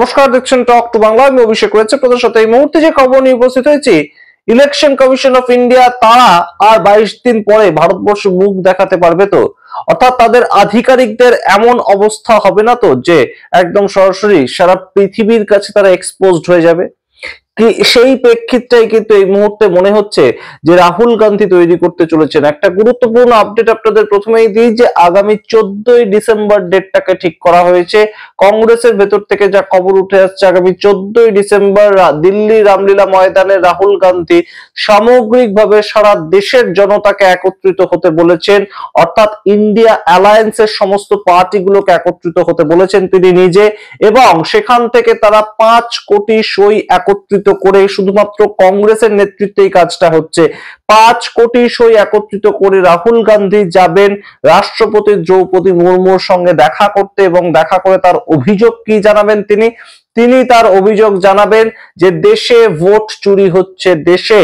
নমস্কার, দেখছেন talk to Bangla. আমি অভিষেক রয়েছে আপনাদের সাথে। এই মুহূর্তে যে খবর নিয়ে উপস্থিত হয়েছি, ইলেকশন কমিশন অফ ইন্ডিয়া তারা আর 22 দিন পরে ভারতবর্ষে মুখ দেখাতে পারবে তো? অর্থাৎ তাদের আধিকারিকদের এমন অবস্থা হবে না তো যে একদম সরাসরি সারা পৃথিবীর কাছে তারা এক্সপোজড হয়ে যাবে? কি সেই প্রেক্ষিতটাই কিন্তু এই মুহূর্তে মনে হচ্ছে যে রাহুল গান্ধী তৈরি করতে চলেছেন। একটা গুরুত্বপূর্ণ আপডেট আপনাদের প্রথমেই দিই যে আগামী 14ই ডিসেম্বর ডেটটাকে ঠিক করা হয়েছে। কংগ্রেসের ভেতর থেকে যা খবর উঠে আসছে, আগামী 14ই ডিসেম্বর দিল্লি রামলীলা ময়দানে রাহুল গান্ধী সামগ্রিকভাবে সারা দেশের জনতাকে একত্রিত হতে বলেছেন। অর্থাৎ ইন্ডিয়া অ্যালায়েন্সের সমস্ত পার্টিগুলোকে একত্রিত হতে বলেছেন তিনি নিজে, এবং সেখান থেকে তারা 5 কোটি সই একত্রিত করে, শুধুমাত্র কংগ্রেসের নেতৃত্বে এই কাজটা হচ্ছে, 5 কোটি সই একত্রিত করে রাহুল গান্ধী যাবেন রাষ্ট্রপতি দ্রৌপদী মুর্মুর সঙ্গে দেখা করতে, এবং দেখা করে তার অভিযোগ কি জানাবেন তিনি তার অভিযোগ জানাবেন যে দেশে ভোট চুরি হচ্ছে, দেশে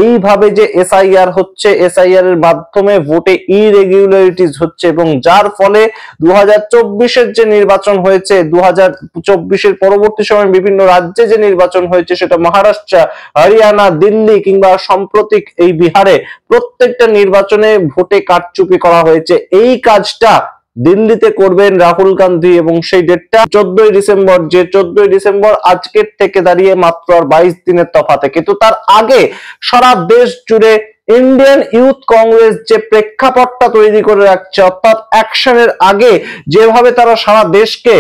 এইভাবে যে এসআইআর হচ্ছে, এসআইআর এর মাধ্যমে ভোটে ইরেগুলারিটিস হচ্ছে, এবং যার ফলে 2024-এর যে নির্বাচন হয়েছে, 2024-এর পরবর্তী সময় বিভিন্ন রাজ্যে যে নির্বাচন হয়েছে, সেটা মহারাষ্ট্র, হরিয়ানা, দিল্লি কিংবা সাম্প্রতিক এই বিহারে, প্রত্যেকটা নির্বাচনে ভোটে কারচুপি করা হয়েছে। এই কাজটা দিল্লিতে করবেন রাহুল গান্ধী, এবং সেই ডেটটা 14ই ডিসেম্বর। যে 14ই ডিসেম্বর আজকের থেকে দাঁড়িয়ে মাত্র আর 22 দিনের তফাতে। কিন্তু তার আগে সারা দেশ জুড়ে ইন্ডিয়ান ইউথ কংগ্রেস যে প্রেক্ষাপটটা তৈরি করে রাখছে, অর্থাৎ অ্যাকশনের আগে যেভাবে তারা সারা দেশকে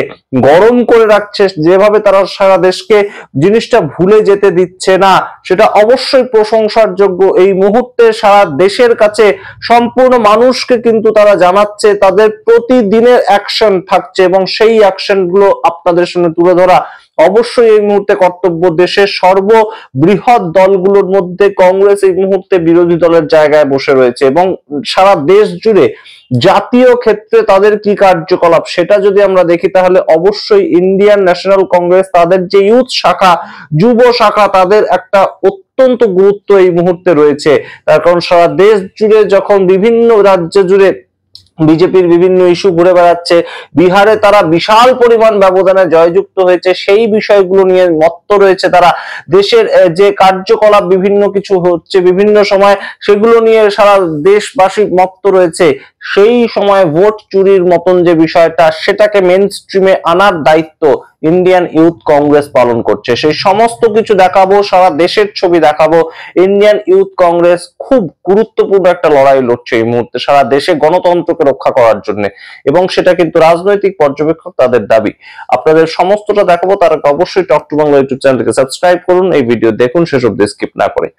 গরম করে রাখছে, যেভাবে তারা সারা দেশকে জিনিসটা ভুলে যেতে দিচ্ছে না, সেটা অবশ্যই প্রশংসার যোগ্য। এই মুহূর্তে সারা দেশের কাছে সম্পূর্ণ মানুষকে কিন্তু তারা জানাচ্ছে তাদের প্রতিদিনের অ্যাকশন থাকছে, এবং সেই অ্যাকশন গুলো আপনাদের সামনে তুলে ধরা অবশ্যই এই মুহূর্তে কর্তব্য। দেশের সর্ববৃহৎ দলগুলোর মধ্যে কংগ্রেস এই মুহূর্তে বিরোধী দলের জায়গায় বসে রয়েছে, এবং সারা দেশ জুড়ে জাতীয় ক্ষেত্রে তাদের কি কার্যকলাপ সেটা যদি আমরা দেখি, তাহলে অবশ্যই ইন্ডিয়ান ন্যাশনাল কংগ্রেস, তাদের যে ইউথ শাখা, যুব শাখা, তাদের একটা অত্যন্ত গুরুত্ব এই মুহূর্তে রয়েছে। তার কারণ সারা দেশ জুড়ে যখন বিভিন্ন রাজ্য জুড়ে বিজেপির বিভিন্ন ইস্যু ঘুরে বেড়াচ্ছে, বিহারে তারা বিশাল পরিমাণ ব্যবধানে জয়যুক্ত হয়েছে, সেই বিষয়গুলো নিয়ে মত্ত রয়েছে তারা। দেশের যে কার্যকলাপ বিভিন্ন কিছু হচ্ছে বিভিন্ন সময়, সেগুলো নিয়ে সারা দেশবাসী মত্ত রয়েছে। সেই সময় ভোট চুরির মতন যে বিষয়টা, সেটাকে মেইন স্ট্রিমে আনার দায়িত্ব ইন্ডিয়ান ইউথ কংগ্রেস পালন করছে। সেই সমস্ত কিছু দেখাবো, সারা দেশের ছবি দেখাবো। ইন্ডিয়ান ইউথ কংগ্রেস খুব গুরুত্বপূর্ণ একটা লড়াই লড়ছে এই মুহূর্তে সারা দেশে গণতন্ত্রকে রক্ষা করার জন্য, এবং সেটা কিন্তু রাজনৈতিক পর্যবেক্ষক তাদের দাবি। আপনাদের সমস্তটা দেখাবো, তার আগে অবশ্যই টক টু বাংলা ইউটিউব চ্যানেলকে সাবস্ক্রাইব করুন, এই ভিডিও দেখুন শেষ অবধি স্কিপ না করে।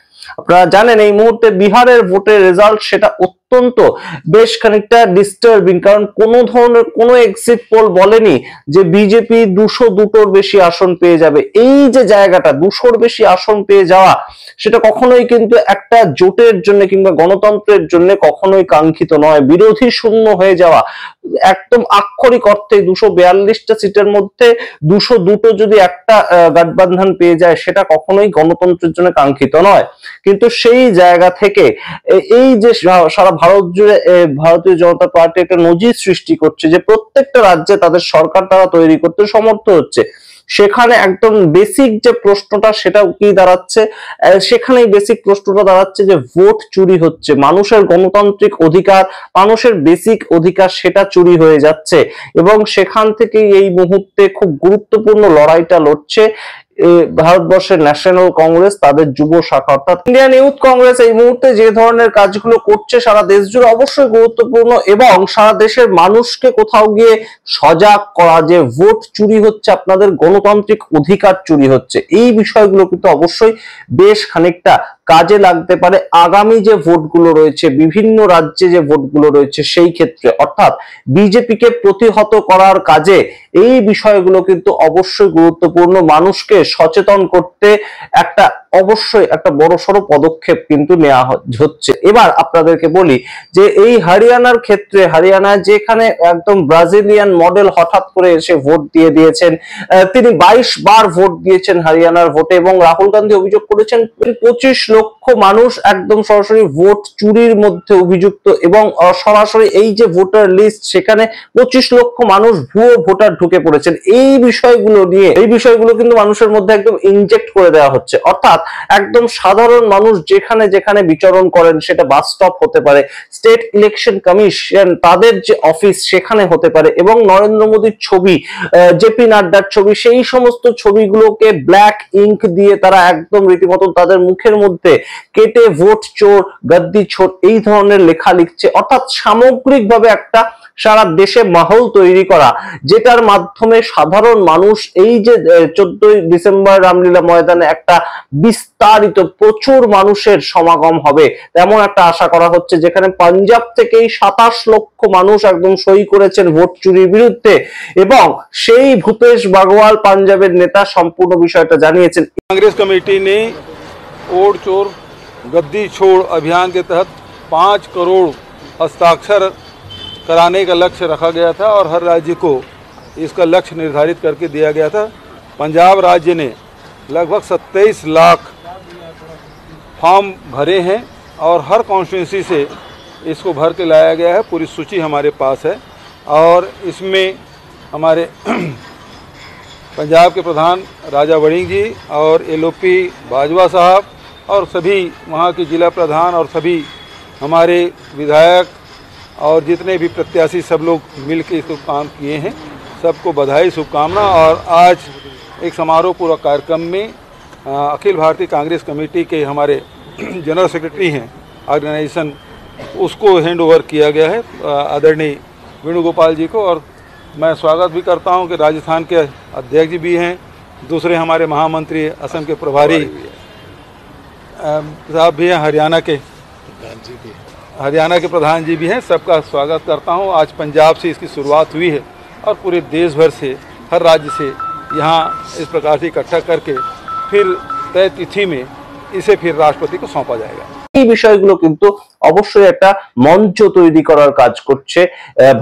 আপনারা জানেন এই মুহূর্তে বিহারের ভোটের রেজাল্ট সেটা অত্যন্ত বেশ খানিকটা ডিস্টার্বিং, কারণ কোনো ধরনের কোনো এক্সিট পোল বলেনি যে বিজেপি 202টোর বেশি আসন পেয়ে যাবে। এই যে জায়গাটা 200র বেশি আসন পেয়ে যাওয়া, সেটা কখনোই কিন্তু একটা জোটের জন্য কিংবা গণতন্ত্রের জন্য কখনোই কাঙ্ক্ষিত নয়। বিরোধী শূন্য হয়ে যাওয়া, একদম আক্ষরিক অর্থে 242টা সিটের মধ্যে 202টো যদি একটা গাঠবন্ধন পেয়ে যায়, সেটা কখনোই গণতন্ত্রের জন্য কাঙ্ক্ষিত নয়। কিন্তু সেই জায়গা থেকে এই যে সারা ভারত জুড়ে ভারতীয় জনতা পার্টি একটা নজির সৃষ্টি করছে যে প্রত্যেকটা রাজ্যে তাদের সরকার তারা তৈরি করতে সমর্থ হচ্ছে, সেখানে একদম বেসিক যে প্রশ্নটা সেটা কি দাঁড়াচ্ছে, সেখানেই বেসিক প্রশ্নটা দাঁড়াচ্ছে যে ভোট চুরি হচ্ছে, মানুষের গণতান্ত্রিক অধিকার, মানুষের বেসিক অধিকার সেটা চুরি হয়ে যাচ্ছে। এবং সেখান থেকেই এই মুহূর্তে খুব গুরুত্বপূর্ণ লড়াইটা লড়ছে ভারতবর্ষের ন্যাশনাল কংগ্রেস, তাদের যুব শাখা অর্থাৎ ইন্ডিয়ান ইউথ কংগ্রেস। এই মুহূর্তে যে ধরনের কাজগুলো করছে সারা দেশ জুড়ে অবশ্যই গুরুত্বপূর্ণ, এবং সারা দেশের মানুষকে কোথাও গিয়ে সজাগ করা যে ভোট চুরি হচ্ছে, আপনাদের গণতান্ত্রিক অধিকার চুরি হচ্ছে, এই বিষয়গুলো কিন্তু অবশ্যই বেশ খানিকটা কাজে লাগতে পারে আগামী যে ভোটগুলো রয়েছে, বিভিন্ন রাজ্যে যে ভোটগুলো রয়েছে সেই ক্ষেত্রে। অর্থাৎ বিজেপিকে প্রতিহত করার কাজে এই বিষয়গুলো কিন্তু অবশ্যই গুরুত্বপূর্ণ, মানুষকে সচেতন করতে একটা অবশ্যই একটা বড়সড় পদক্ষেপ কিন্তু নেওয়া হচ্ছে। এবার আপনাদেরকে বলি যে এই হরিয়ানার ক্ষেত্রে, হরিয়ানায় যেখানে একদম ব্রাজিলিয়ান মডেল হঠাৎ করে এসে ভোট দিয়ে দিয়েছেন, তিনি 22 বার ভোট দিয়েছেন হরিয়ানার ভোটে, এবং রাহুল গান্ধী অভিযোগ করেছেন 25 লক্ষ মানুষ একদম সরাসরি ভোট চুরির মধ্যে অভিযুক্ত, এবং সরাসরি এই যে ভোটার লিস্ট সেখানে 25 লক্ষ মানুষ ভুয়ো ভোটার ঢুকে পড়েছেন। এই বিষয়গুলো কিন্তু মানুষের মধ্যে একদম ইনজেক্ট করে দেওয়া হচ্ছে। অর্থাৎ একদম সাধারণ মানুষ যেখানে যেখানে বিচরণ করেন, সেটা বাস স্টপ হতে পারে, স্টেট ইলেকশন কমিশন তাদের যে অফিস সেখানে হতে পারে, এবং নরেন্দ্র মোদীর ছবি, জেপি নাড্ডার ছবি, সেই সমস্ত ছবিগুলোকে ব্ল্যাক ইঙ্ক দিয়ে তারা একদম রীতিমতো তাদের মুখের মধ্যে কেটে ভোট চোর, গদ্দি চোর এই ধরনের লেখা লিখছে। অর্থাৎ সামগ্রিকভাবে একটা সারা দেশে মাহল তৈরি করা, যেটার মাধ্যমে সাধারণ মানুষ এই যে 14ই ডিসেম্বর রামলীলা ময়দানে একটা বিস্তারিত প্রচুর মানুষের সমাগম হবে তেমন একটা আশা করা হচ্ছে, যেখানে পাঞ্জাব থেকেই 27 লক্ষ মানুষ একদম সই করেছেন ভোট চুরির বিরুদ্ধে, এবং সেই ভূপেশ বাগওয়াল পাঞ্জাবের নেতা সম্পূর্ণ বিষয়টা জানিয়েছেন। कांग्रेस कमेटी ने वोट चोर गद्दी छोड़ अभियान के तहत 5 करोड़ हस्ताक्षर कराने का लक्ष्य रखा गया था और हर राज्य को इसका लक्ष्य निर्धारित करके दिया गया था। पंजाब राज्य ने लगभग 27 लाख फॉर्म भरे हैं और हर कॉन्स्टिट्यूंसी से इसको भर के लाया गया है। पूरी सूची हमारे पास है और इसमें हमारे पंजाब के प्रधान राजा वड़िंग जी और एलओपी बाजवा साहब और सभी वहाँ के जिला प्रधान और सभी हमारे विधायक और जितने भी प्रत्याशी सब लोग मिलकर इसको काम किए हैं। सबको बधाई, शुभकामना। और आज एक समारोह पूर्वक कार्यक्रम में अखिल भारतीय कांग्रेस कमेटी के हमारे जनरल सेक्रेटरी हैं ऑर्गेनाइजेशन, उसको हैंड ओवर किया गया है आदरणीय वेणुगोपाल जी को। और मैं स्वागत भी करता हूं कि राजस्थान के अध्यक्ष जी भी हैं, दूसरे हमारे महामंत्री असम के प्रभारी साहब भी हैं, हरियाणा के प्रधान जी भी हैं। सबका स्वागत करता हूं। आज पंजाब से इसकी शुरुआत हुई है और पूरे देश भर से, हर राज्य से यहाँ इस प्रकार से इकट्ठा करके फिर तय तिथि में इसे फिर राष्ट्रपति को सौंपा जाएगा। এই বিষয়গুলো কিন্তু অবশ্যই একটা মঞ্চ তৈরি করার কাজ করছে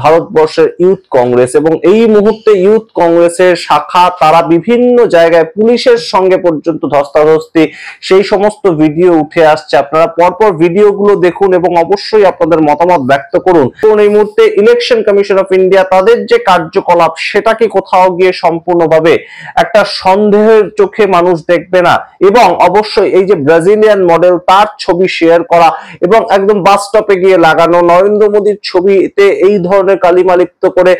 ভারতবর্ষের ইউথ কংগ্রেস, এবং এই মুহূর্তে ইউথ কংগ্রেসের শাখা তারা বিভিন্ন জায়গায় পুলিশের সঙ্গে পর্যন্ত ধস্তাধস্তি, সেই সমস্ত ভিডিও উঠে আসছে। আপনারা পরপর ভিডিওগুলো দেখুন এবং অবশ্যই আপনাদের মতামত ব্যক্ত করুন। এই মুহূর্তে ইলেকশন কমিশন অফ ইন্ডিয়া তাদের যে কার্যকলাপ সেটাকে কোথাও গিয়ে সম্পূর্ণভাবে একটা সন্দেহের চোখে মানুষ দেখবে না, এবং অবশ্যই এই যে ব্রাজিলিয়ান মডেল তার ছবি শেয়ার করা এবং একদম বাস স্টপে গিয়ে লাগানো, নরেন্দ্র মোদীর ছবিতে এই ধরনের কালিমা লিপ্ত করে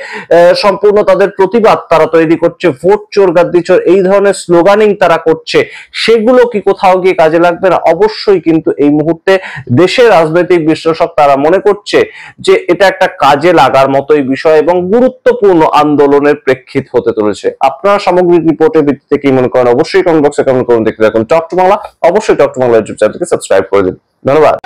সম্পূর্ণ তাদের প্রতিবাদ তারা তৈরি করছে, ভোট চোর গাদ্দি চোর এই ধরনের স্লোগানিং তারা করছে, সেগুলো কি কোথাও গিয়ে কাজে লাগবে না? অবশ্যই কিন্তু এই মুহূর্তে দেশের রাজনৈতিক বিশ্লেষক তারা মনে করছে যে এটা একটা কাজে লাগার মতোই বিষয় এবং গুরুত্বপূর্ণ আন্দোলনের প্রেক্ষিত হতে চলেছে। আপনারা সামগ্রিক রিপোর্টের ভিত্তিতে কি মনে করেন অবশ্যই কমেন্ট বক্সে কমেন্ট করুন। দেখতে থাকুন টক টু বাংলা। অবশ্যই টক টু বাংলা ইউটিউব চ্যানেলকে সাবস্ক্রাইব করে দিন। ধন্যবাদ।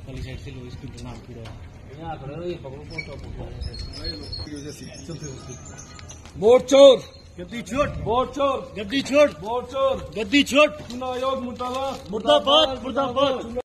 वाली साइड से लो, इसकी नाम पूरा वोट चोर, गद्दी छोड़, वोट चोर, गद्दी छोड़, वोट चोर, गद्दी छोड़। चुनाव आयोग मुर्दाबाद, मुर्दाबाद, मुर्दाबाद।